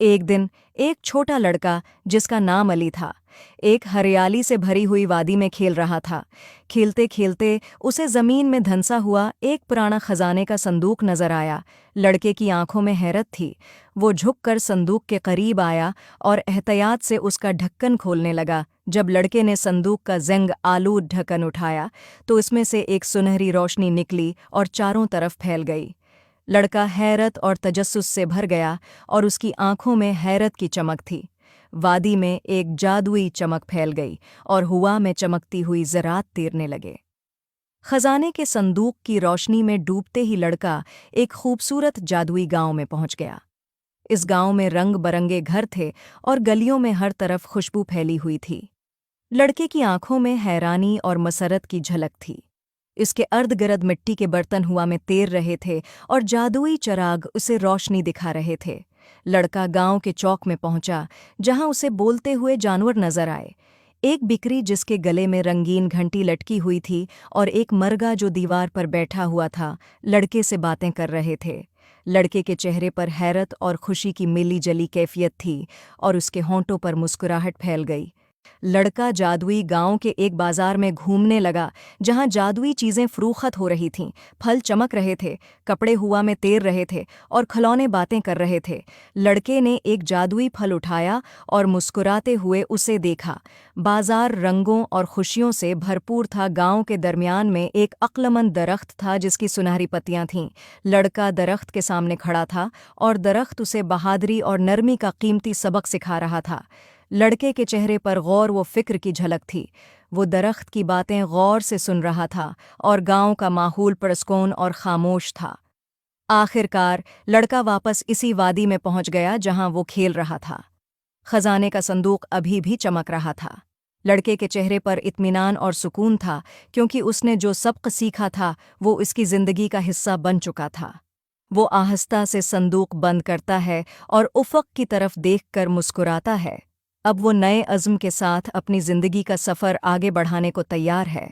एक दिन एक छोटा लड़का जिसका नाम अली था, एक हरियाली से भरी हुई वादी में खेल रहा था। खेलते खेलते उसे जमीन में धंसा हुआ एक पुराना खजाने का संदूक नजर आया। लड़के की आंखों में हैरत थी। वो झुककर संदूक के करीब आया और एहतियात से उसका ढक्कन खोलने लगा। जब लड़के ने संदूक का ज़ंग आलूद ढक्कन उठाया तो इसमें से एक सुनहरी रोशनी निकली और चारों तरफ फैल गई। लड़का हैरत और तजस्सुस से भर गया और उसकी आंखों में हैरत की चमक थी। वादी में एक जादुई चमक फैल गई और हवा में चमकती हुई ज़रात तैरने लगे। खजाने के संदूक की रोशनी में डूबते ही लड़का एक खूबसूरत जादुई गांव में पहुंच गया। इस गांव में रंग बरंगे घर थे और गलियों में हर तरफ खुशबू फैली हुई थी। लड़के की आंखों में हैरानी और मसरत की झलक थी। इसके अर्धगिर्द मिट्टी के बर्तन हुआ में तैर रहे थे और जादुई चराग उसे रोशनी दिखा रहे थे। लड़का गांव के चौक में पहुंचा, जहां उसे बोलते हुए जानवर नजर आए। एक बिकरी जिसके गले में रंगीन घंटी लटकी हुई थी और एक मरगा जो दीवार पर बैठा हुआ था, लड़के से बातें कर रहे थे। लड़के के चेहरे पर हैरत और खुशी की मिली जली कैफियत थी और उसके होंठों पर मुस्कुराहट फैल गई। लड़का जादुई गांव के एक बाजार में घूमने लगा, जहां जादुई चीजें फरोख्त हो रही थीं। फल चमक रहे थे, कपड़े हवा में तैर रहे थे और खिलौने बातें कर रहे थे। लड़के ने एक जादुई फल उठाया और मुस्कुराते हुए उसे देखा। बाजार रंगों और खुशियों से भरपूर था। गांव के दरमियान में एक अक्लमंद दरख्त था जिसकी सुनहरी पत्तियां थीं। लड़का दरख्त के सामने खड़ा था और दरख्त उसे बहादुरी और नरमी का कीमती सबक सिखा रहा था। लड़के के चेहरे पर गौर व फिक्र की झलक थी। वो दरख्त की बातें गौर से सुन रहा था और गांव का माहौल पुरस्कून और खामोश था। आखिरकार लड़का वापस इसी वादी में पहुंच गया जहां वो खेल रहा था। खजाने का संदूक अभी भी चमक रहा था। लड़के के चेहरे पर इत्मीनान और सुकून था, क्योंकि उसने जो सबक सीखा था वो इसकी जिंदगी का हिस्सा बन चुका था। वो आहिस्ता से संदूक बंद करता है और उफ़क़ की तरफ देखकर मुस्कुराता है। अब वो नए अज़्म के साथ अपनी ज़िंदगी का सफ़र आगे बढ़ाने को तैयार है।